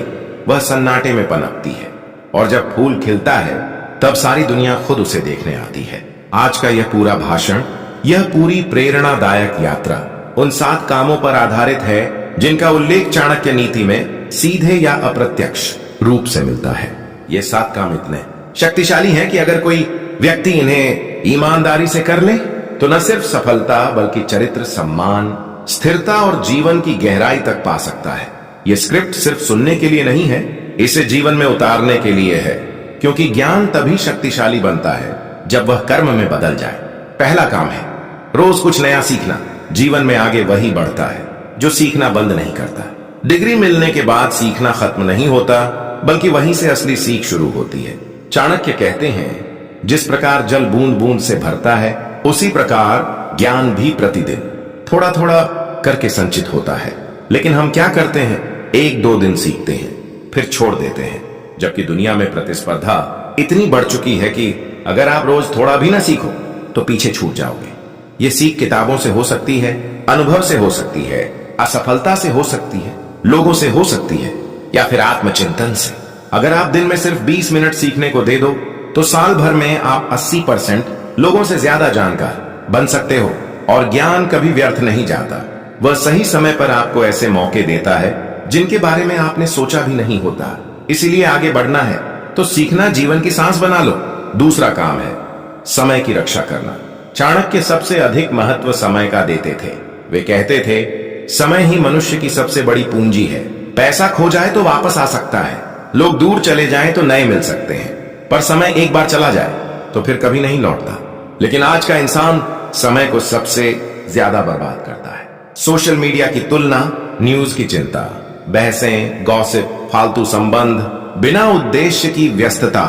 वह सन्नाटे में पनपती है, और जब फूल खिलता है, तब सारी दुनिया खुद उसे देखने आती है। आज का यह पूरा भाषण, यह पूरी प्रेरणादायक यात्रा उन 7 कामों पर आधारित है जिनका उल्लेख चाणक्य नीति में सीधे या अप्रत्यक्ष रूप से मिलता है। ये 7 काम इतने शक्तिशाली हैं कि अगर कोई व्यक्ति इन्हें ईमानदारी से कर ले, तो न सिर्फ सफलता बल्कि चरित्र, सम्मान, स्थिरता और जीवन की गहराई तक पा सकता है। यह स्क्रिप्ट सिर्फ सुनने के लिए नहीं है, इसे जीवन में उतारने के लिए है, क्योंकि ज्ञान तभी शक्तिशाली बनता है जब वह कर्म में बदल जाए। पहला काम है रोज कुछ नया सीखना। जीवन में आगे वही बढ़ता है जो सीखना बंद नहीं करता। डिग्री मिलने के बाद सीखना खत्म नहीं होता, बल्कि वहीं से असली सीख शुरू होती है। चाणक्य कहते हैं जिस प्रकार जल बूंद बूंद से भरता है, उसी प्रकार ज्ञान भी प्रतिदिन थोड़ा थोड़ा करके संचित होता है। लेकिन हम क्या करते हैं, एक दो दिन सीखते हैं फिर छोड़ देते हैं। जबकि दुनिया में प्रतिस्पर्धा इतनी बढ़ चुकी है कि अगर आप रोज थोड़ा भी ना सीखो तो पीछे छूट जाओगे। ये सीख किताबों से हो सकती है, अनुभव से हो सकती है, असफलता से हो सकती है, लोगों से हो सकती है, या फिर आत्मचिंतन से। अगर आप दिन में सिर्फ 20 मिनट सीखने को दे दो तो साल भर में आप 80% लोगों से ज्यादा जानकार बन सकते हो। और ज्ञान कभी व्यर्थ नहीं जाता, वह सही समय पर आपको ऐसे मौके देता है जिनके बारे में आपने सोचा भी नहीं होता। इसीलिए आगे बढ़ना है तो सीखना जीवन की सांस बना लो। दूसरा काम है समय की रक्षा करना। चाणक्य सबसे अधिक महत्व समय का देते थे। वे कहते थे समय ही मनुष्य की सबसे बड़ी पूंजी है। पैसा खो जाए तो वापस आ सकता है, लोग दूर चले जाएं तो नए मिल सकते हैं, पर समय एक बार चला जाए तो फिर कभी नहीं लौटता। लेकिन आज का इंसान समय को सबसे ज्यादा बर्बाद करता है। सोशल मीडिया की तुलना, न्यूज की चिंता, बहसें, गॉसिप, फालतू संबंध, बिना उद्देश्य की व्यस्तता,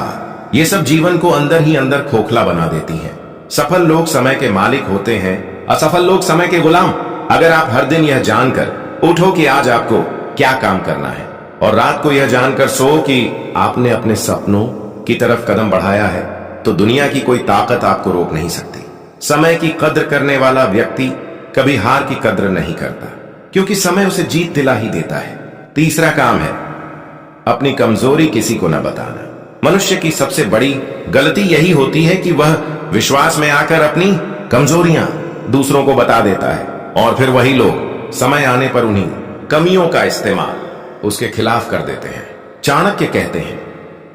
ये सब जीवन को अंदर ही अंदर खोखला बना देती है। सफल लोग समय के मालिक होते हैं, असफल लोग समय के गुलाम। अगर आप हर दिन यह जानकर उठो कि आज आपको क्या काम करना है, और रात को यह जानकर सो कि आपने अपने सपनों की तरफ कदम बढ़ाया है, तो दुनिया की कोई ताकत आपको रोक नहीं सकती। समय की कद्र करने वाला व्यक्ति कभी हार की कद्र नहीं करता, क्योंकि समय उसे जीत दिला ही देता है। तीसरा काम है अपनी कमजोरी किसी को न बताना। मनुष्य की सबसे बड़ी गलती यही होती है कि वह विश्वास में आकर अपनी कमजोरियां दूसरों को बता देता है, और फिर वही लोग समय आने पर उन्हीं कमियों का इस्तेमाल उसके खिलाफ कर देते हैं। चाणक्य कहते हैं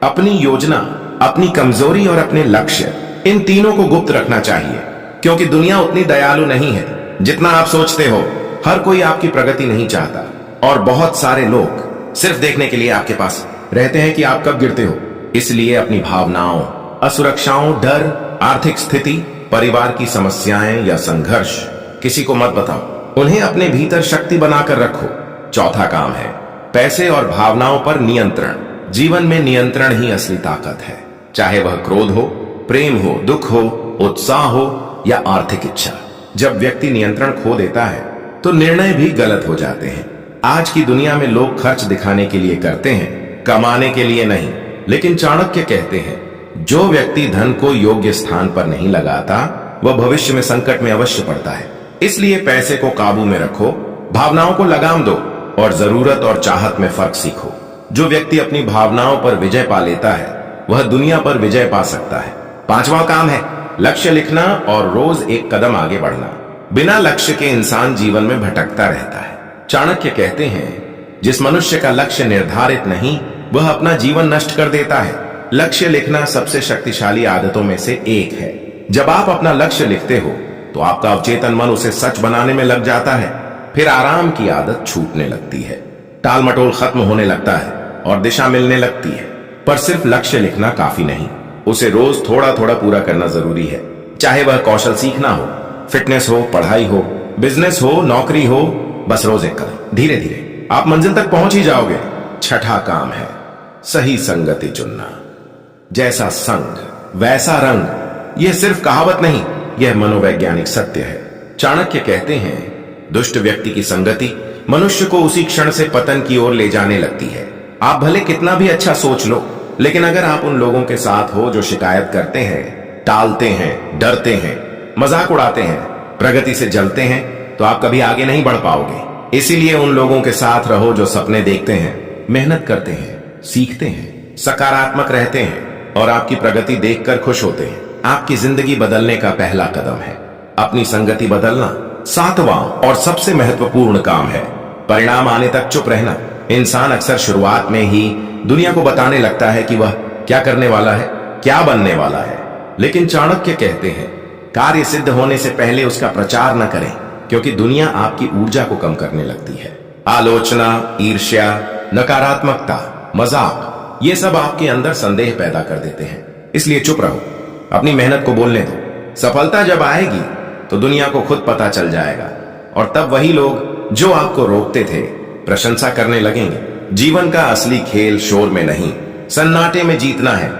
अपनी योजना, अपनी कमजोरी और अपने लक्ष्य, इन तीनों को गुप्त रखना चाहिए, क्योंकि दुनिया उतनी दयालु नहीं है जितना आप सोचते हो। हर कोई आपकी प्रगति नहीं चाहता, और बहुत सारे लोग सिर्फ देखने के लिए आपके पास रहते हैं कि आप कब गिरते हो। इसलिए अपनी भावनाओं, असुरक्षाओं, डर, आर्थिक स्थिति, परिवार की समस्याएं या संघर्ष किसी को मत बताओ, उन्हें अपने भीतर शक्ति बनाकर रखो। चौथा काम है पैसे और भावनाओं पर नियंत्रण। जीवन में नियंत्रण ही असली ताकत है, चाहे वह क्रोध हो, प्रेम हो, दुख हो, उत्साह हो या आर्थिक इच्छा। जब व्यक्ति नियंत्रण खो देता है तो निर्णय भी गलत हो जाते हैं। आज की दुनिया में लोग खर्च दिखाने के लिए करते हैं, कमाने के लिए नहीं। लेकिन चाणक्य कहते हैं जो व्यक्ति धन को योग्य स्थान पर नहीं लगाता, वह भविष्य में संकट में अवश्य पड़ता है। इसलिए पैसे को काबू में रखो, भावनाओं को लगाम दो, और जरूरत और चाहत में फर्क सीखो। जो व्यक्ति अपनी भावनाओं पर विजय पा लेता है, वह दुनिया पर विजय पा सकता है। पांचवा काम है लक्ष्य लिखना और रोज एक कदम आगे बढ़ना। बिना लक्ष्य के इंसान जीवन में भटकता रहता है। चाणक्य कहते हैं जिस मनुष्य का लक्ष्य निर्धारित नहीं, वह अपना जीवन नष्ट कर देता है। लक्ष्य लिखना सबसे शक्तिशाली आदतों में से एक है। जब आप अपना लक्ष्य लिखते हो तो आपका अवचेतन मन उसे सच बनाने में लग जाता है। फिर आराम की आदत छूटने लगती है, टाल मटोल खत्म होने लगता है और दिशा मिलने लगती है। पर सिर्फ लक्ष्य लिखना काफी नहीं, उसे रोज थोड़ा थोड़ा पूरा करना जरूरी है। चाहे वह कौशल सीखना हो, फिटनेस हो, पढ़ाई हो, बिजनेस हो, नौकरी हो, बस रोज एक कदम। धीरे धीरे आप मंजिल तक पहुंच ही जाओगे। छठा काम है सही संगति चुनना। जैसा संग वैसा रंग, यह सिर्फ कहावत नहीं, यह मनोवैज्ञानिक सत्य है। चाणक्य कहते हैं दुष्ट व्यक्ति की संगति मनुष्य को उसी क्षण से पतन की ओर ले जाने लगती है। आप भले कितना भी अच्छा सोच लो, लेकिन अगर आप उन लोगों के साथ हो जो शिकायत करते हैं, टालते हैं, डरते हैं, मजाक उड़ाते हैं, प्रगति से जलते हैं, तो आप कभी आगे नहीं बढ़ पाओगे। इसीलिए उन लोगों के साथ रहो जो सपने देखते हैं, मेहनत करते हैं, सीखते हैं, सकारात्मक रहते हैं और आपकी प्रगति देखकर खुश होते हैं। आपकी जिंदगी बदलने का पहला कदम है अपनी संगति बदलना। सातवां और सबसे महत्वपूर्ण काम है परिणाम आने तक चुप रहना। इंसान अक्सर शुरुआत में ही दुनिया को बताने लगता है कि वह क्या करने वाला है, क्या बनने वाला है। लेकिन चाणक्य कहते हैं कार्य सिद्ध होने से पहले उसका प्रचार न करें, क्योंकि दुनिया आपकी ऊर्जा को कम करने लगती है। आलोचना, ईर्ष्या, नकारात्मकता, मजाक, ये सब आपके अंदर संदेह पैदा कर देते हैं। इसलिए चुप रहो, अपनी मेहनत को बोलने दो। सफलता जब आएगी तो दुनिया को खुद पता चल जाएगा और तब वही लोग जो आपको रोकते थे प्रशंसा करने लगेंगे। जीवन का असली खेल शोर में नहीं, सन्नाटे में जीतना है।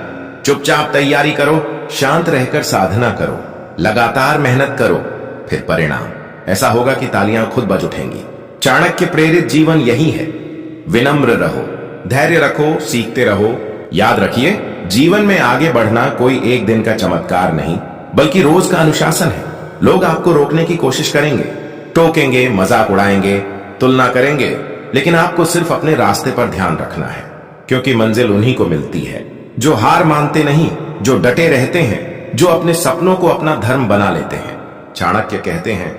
चुपचाप तैयारी करो, शांत रहकर साधना करो, लगातार मेहनत करो, फिर परिणाम ऐसा होगा कि तालियां खुद बज उठेंगी। चाणक्य प्रेरित जीवन यही है। विनम्र रहो, धैर्य रखो, सीखते रहो। याद रखिए, जीवन में आगे बढ़ना कोई एक दिन का चमत्कार नहीं, बल्कि रोज का अनुशासन है। लोग आपको रोकने की कोशिश करेंगे, टोकेंगे, मजाक उड़ाएंगे, तुलना करेंगे, लेकिन आपको सिर्फ अपने रास्ते पर ध्यान रखना है, क्योंकि मंजिल उन्हीं को मिलती है जो हार मानते नहीं, जो डटे रहते हैं, जो अपने सपनों को अपना धर्म बना लेते हैं। चाणक्य कहते हैं,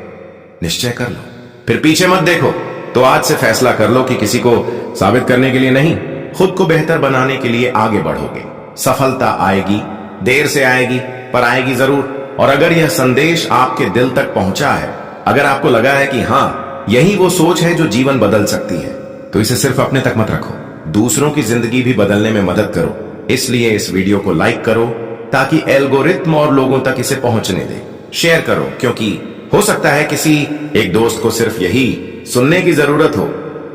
निश्चय कर लो, फिर पीछे मत देखो। तो आज से फैसला कर लो कि किसी को साबित करने के लिए नहीं, खुद को बेहतर बनाने के लिए आगे बढ़ोगे। सफलता आएगी, देर से आएगी, पर आएगी जरूर। और अगर यह संदेश आपके दिल तक पहुंचा है, अगर आपको लगा है कि हाँ, यही वो सोच है जो जीवन बदल सकती है, तो इसे सिर्फ अपने तक मत रखो, दूसरों की जिंदगी भी बदलने में मदद करो। इसलिए इस वीडियो को लाइक करो ताकि एल्गोरिथम और लोगों तक इसे पहुंचने दे। शेयर करो, क्योंकि हो सकता है किसी एक दोस्त को सिर्फ यही सुनने की जरूरत हो।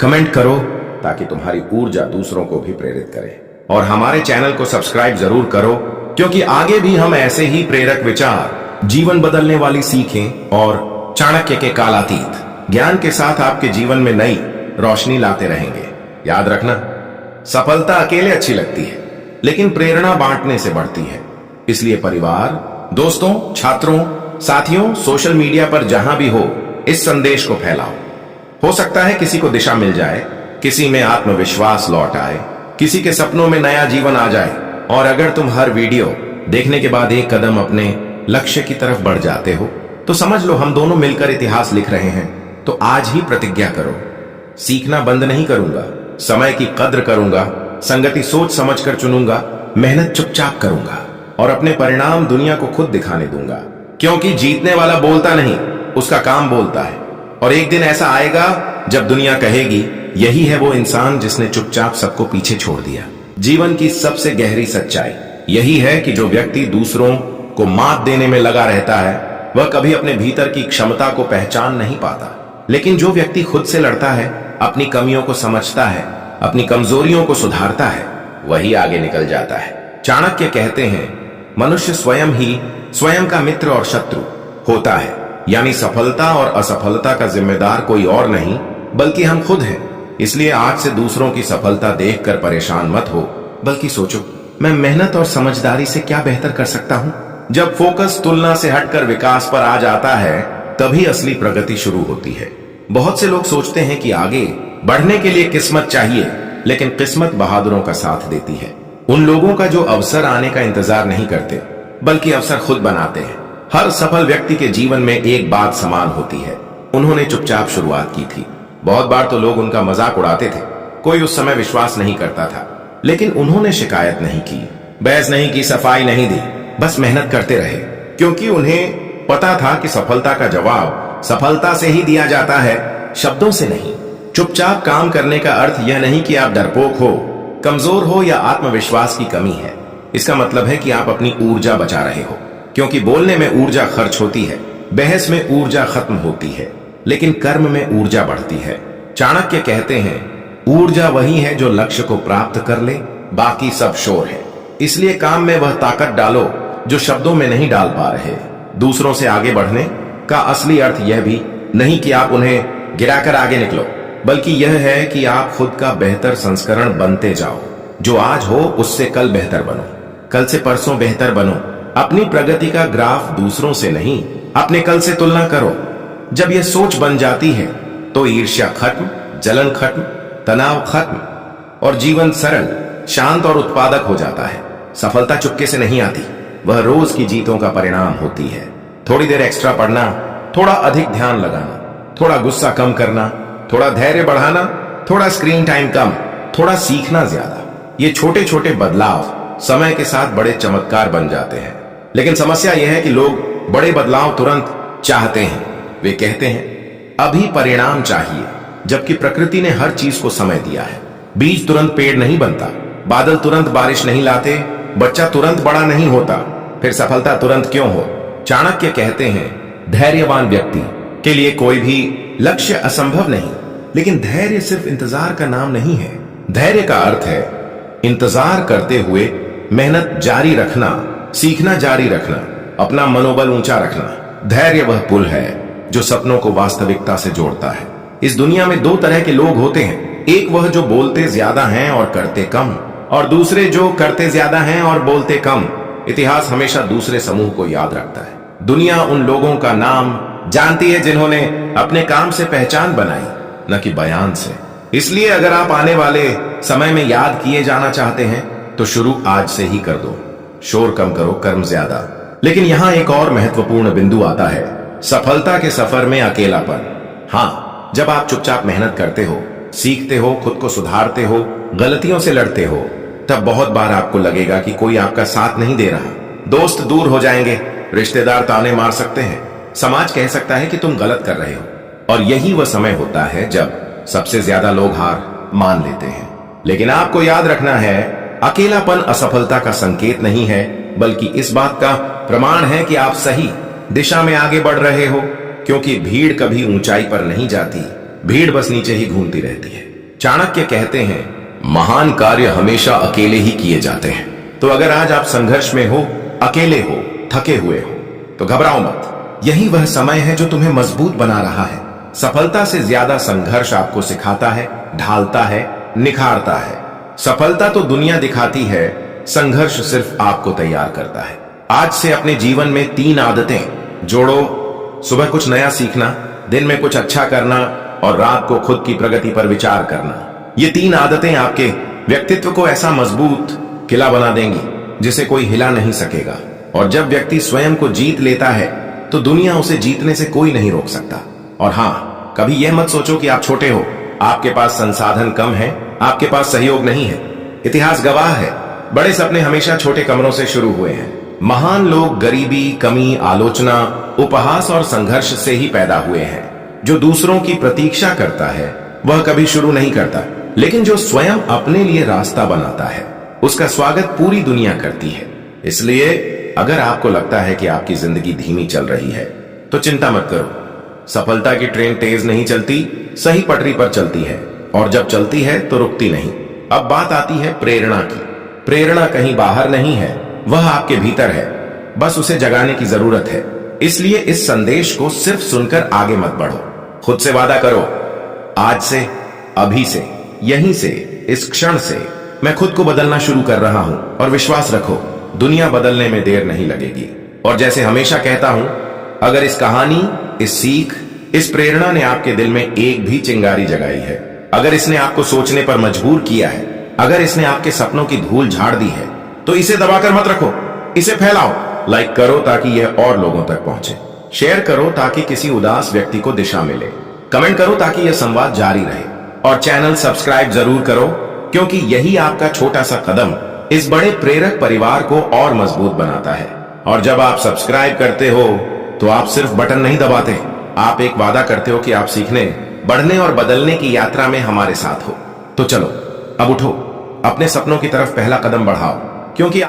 कमेंट करो ताकि तुम्हारी ऊर्जा दूसरों को भी प्रेरित करे। और हमारे चैनल को सब्सक्राइब जरूर करो, क्योंकि आगे भी हम ऐसे ही प्रेरक विचार, जीवन बदलने वाली सीखें और चाणक्य के कालातीत ज्ञान के साथ आपके जीवन में नई रोशनी लाते रहेंगे। याद रखना, सफलता अकेले अच्छी लगती है, लेकिन प्रेरणा बांटने से बढ़ती है। इसलिए परिवार, दोस्तों, छात्रों, साथियों, सोशल मीडिया पर जहां भी हो, इस संदेश को फैलाओ। हो सकता है किसी को दिशा मिल जाए, किसी में आत्मविश्वास लौट आए, किसी के सपनों में नया जीवन आ जाए। और अगर तुम हर वीडियो देखने के बाद एक कदम अपने लक्ष्य की तरफ बढ़ जाते हो, तो समझ लो हम दोनों मिलकर इतिहास लिख रहे हैं। तो आज ही प्रतिज्ञा करो, सीखना बंद नहीं करूंगा, समय की कद्र करूंगा, संगति सोच समझकर चुनूंगा, मेहनत चुपचाप करूंगा और अपने परिणाम दुनिया को खुद दिखाने दूंगा। क्योंकि जीतने वाला बोलता नहीं, उसका काम बोलता है। और एक दिन ऐसा आएगा जब दुनिया कहेगी, यही है वो इंसान जिसने चुपचाप सबको पीछे छोड़ दिया। जीवन की सबसे गहरी सच्चाई यही है कि जो व्यक्ति दूसरों को मात देने में लगा रहता है, वह कभी अपने भीतर की क्षमता को पहचान नहीं पाता। लेकिन जो व्यक्ति खुद से लड़ता है, अपनी कमियों को समझता है, अपनी कमजोरियों को सुधारता है, वही आगे निकल जाता है। चाणक्य कहते हैं, मनुष्य स्वयं ही स्वयं का मित्र और शत्रु होता है। यानी सफलता और असफलता का जिम्मेदार कोई और नहीं, बल्कि हम खुद हैं। इसलिए आज से दूसरों की सफलता देखकर परेशान मत हो, बल्कि सोचो, मैं मेहनत और समझदारी से क्या बेहतर कर सकता हूं। जब फोकस तुलना से हटकर विकास पर आ जाता है, तभी असली प्रगति शुरू होती है। बहुत से लोग सोचते हैं कि आगे बढ़ने के लिए किस्मत चाहिए, लेकिन किस्मत बहादुरों का साथ देती है। उन लोगों का जो अवसर आने का इंतजार नहीं करते, बल्कि अवसर खुद बनाते हैं। हर सफल व्यक्ति के जीवन में एक बात समान होती है, उन्होंने चुपचाप शुरुआत की थी। बहुत बार तो लोग उनका मजाक उड़ाते थे, कोई उस समय विश्वास नहीं करता था, लेकिन उन्होंने शिकायत नहीं की, बहस नहीं की, सफाई नहीं दी, बस मेहनत करते रहे। क्योंकि उन्हें पता था कि सफलता का जवाब सफलता से ही दिया जाता है, शब्दों से नहीं। चुपचाप काम करने का अर्थ यह नहीं कि आप डरपोक हो, कमजोर हो या आत्मविश्वास की कमी है। इसका मतलब है कि आप अपनी ऊर्जा बचा रहे हो। क्योंकि बोलने में ऊर्जा खर्च होती है, बहस में ऊर्जा खत्म होती है, लेकिन कर्म में ऊर्जा बढ़ती है। चाणक्य कहते हैं, ऊर्जा वही है जो लक्ष्य को प्राप्त कर ले, बाकी सब शोर है। इसलिए काम में वह ताकत डालो जो शब्दों में नहीं डाल पा रहे। दूसरों से आगे बढ़ने का असली अर्थ यह भी नहीं कि आप उन्हें गिराकर आगे निकलो, बल्कि यह है कि आप खुद का बेहतर संस्करण बनते जाओ। जो आज हो उससे कल बेहतर बनो, कल से परसों बेहतर बनो। अपनी प्रगति का ग्राफ दूसरों से नहीं, अपने कल से तुलना करो। जब यह सोच बन जाती है तो ईर्ष्या खत्म, जलन खत्म, तनाव खत्म और जीवन सरल, शांत और उत्पादक हो जाता है। सफलता चुपके से नहीं आती, वह रोज की जीतों का परिणाम होती है। थोड़ी देर एक्स्ट्रा पढ़ना, थोड़ा अधिक ध्यान लगाना, थोड़ा गुस्सा कम करना, थोड़ा धैर्य बढ़ाना, थोड़ा स्क्रीन टाइम कम, थोड़ा सीखना ज्यादा। ये छोटे छोटे बदलाव समय के साथ बड़े चमत्कार बन जाते हैं। लेकिन समस्या यह है कि लोग बड़े बदलाव तुरंत चाहते हैं। वे कहते हैं अभी परिणाम चाहिए, जबकि प्रकृति ने हर चीज को समय दिया है। बीज तुरंत पेड़ नहीं बनता, बादल तुरंत बारिश नहीं लाते, बच्चा तुरंत बड़ा नहीं होता, फिर सफलता तुरंत क्यों हो? चाणक्य कहते हैं, धैर्यवान व्यक्ति के लिए कोई भी लक्ष्य असंभव नहीं, लेकिन धैर्य सिर्फ इंतजार का नाम नहीं है। धैर्य का अर्थ है इंतजार करते हुए मेहनत जारी रखना, सीखना जारी रखना, अपना मनोबल ऊंचा रखना। धैर्य वह पुल है जो सपनों को वास्तविकता से जोड़ता है। इस दुनिया में दो तरह के लोग होते हैं, एक वह जो बोलते ज्यादा हैं और करते कम, और दूसरे जो करते ज्यादा हैं और बोलते कम। इतिहास हमेशा दूसरे समूह को याद रखता है। दुनिया उन लोगों का नाम जानती है जिन्होंने अपने काम से पहचान बनाई, न कि बयान से। इसलिए अगर आप आने वाले समय में याद किए जाना चाहते हैं तो शुरू आज से ही कर दो। शोर कम करो, कर्म ज्यादा। लेकिन यहां एक और महत्वपूर्ण बिंदु आता है, सफलता के सफर में अकेलापन। हाँ, जब आप चुपचाप मेहनत करते हो, सीखते हो, खुद को सुधारते हो, गलतियों से लड़ते हो, तब बहुत बार आपको लगेगा कि कोई आपका साथ नहीं दे रहा। दोस्त दूर हो जाएंगे, रिश्तेदार ताने मार सकते हैं, समाज कह सकता है कि तुम गलत कर रहे हो। और यही वह समय होता है जब सबसे ज्यादा लोग हार मान लेते हैं। लेकिन आपको याद रखना है, अकेलापन असफलता का संकेत नहीं है, बल्कि इस बात का प्रमाण है कि आप सही दिशा में आगे बढ़ रहे हो। क्योंकि भीड़ कभी ऊंचाई पर नहीं जाती, भीड़ बस नीचे ही घूमती रहती है। चाणक्य कहते हैं, महान कार्य हमेशा अकेले ही किए जाते हैं। तो अगर आज आप संघर्ष में हो, अकेले हो, थके हुए हो, तो घबराओ मत। यही वह समय है जो तुम्हें मजबूत बना रहा है। सफलता से ज्यादा संघर्ष आपको सिखाता है, ढालता है, निखारता है। सफलता तो दुनिया दिखाती है, संघर्ष सिर्फ आपको तैयार करता है। आज से अपने जीवन में 3 आदतें जोड़ो। सुबह कुछ नया सीखना, दिन में कुछ अच्छा करना और रात को खुद की प्रगति पर विचार करना। ये 3 आदतें आपके व्यक्तित्व को ऐसा मजबूत किला बना देंगी जिसे कोई हिला नहीं सकेगा। और जब व्यक्ति स्वयं को जीत लेता है तो दुनिया उसे जीतने से कोई नहीं रोक सकता। और हाँ, कभी यह मत सोचो कि आप छोटे हो, आपके पास संसाधन कम है, आपके पास सहयोग नहीं है। इतिहास गवाह है, बड़े सपने हमेशा छोटे कमरों से शुरू हुए हैं। महान लोग गरीबी, कमी, आलोचना, उपहास और संघर्ष से ही पैदा हुए हैं। जो दूसरों की प्रतीक्षा करता है वह कभी शुरू नहीं करता, लेकिन जो स्वयं अपने लिए रास्ता बनाता है उसका स्वागत पूरी दुनिया करती है। इसलिए अगर आपको लगता है कि आपकी जिंदगी धीमी चल रही है तो चिंता मत करो। सफलता की ट्रेन तेज नहीं चलती, सही पटरी पर चलती है, और जब चलती है तो रुकती नहीं। अब बात आती है प्रेरणा की। प्रेरणा कहीं बाहर नहीं है, वह आपके भीतर है, बस उसे जगाने की जरूरत है। इसलिए इस संदेश को सिर्फ सुनकर आगे मत बढ़ो, खुद से वादा करो, आज से, अभी से, यहीं से, इस क्षण से मैं खुद को बदलना शुरू कर रहा हूं। और विश्वास रखो, दुनिया बदलने में देर नहीं लगेगी। और जैसे हमेशा कहता हूं, अगर इस कहानी, इस सीख, इस प्रेरणा ने आपके दिल में एक भी चिंगारी जगाई है, अगर इसने आपको सोचने पर मजबूर किया है, अगर इसने आपके सपनों की धूल झाड़ दी है, तो इसे दबाकर मत रखो, इसे फैलाओ। लाइक करो ताकि यह और लोगों तक पहुंचे, शेयर करो ताकि किसी उदास व्यक्ति को दिशा मिले, कमेंट करो ताकि यह संवाद जारी रहे, और चैनल सब्सक्राइब जरूर करो, क्योंकि यही आपका छोटा सा कदम इस बड़े प्रेरक परिवार को और मजबूत बनाता है। और जब आप सब्सक्राइब करते हो तो आप सिर्फ बटन नहीं दबाते, आप एक वादा करते हो कि आप सीखने, बढ़ने और बदलने की यात्रा में हमारे साथ हो। तो चलो अब उठो, अपने सपनों की तरफ पहला कदम बढ़ाओ, क्योंकि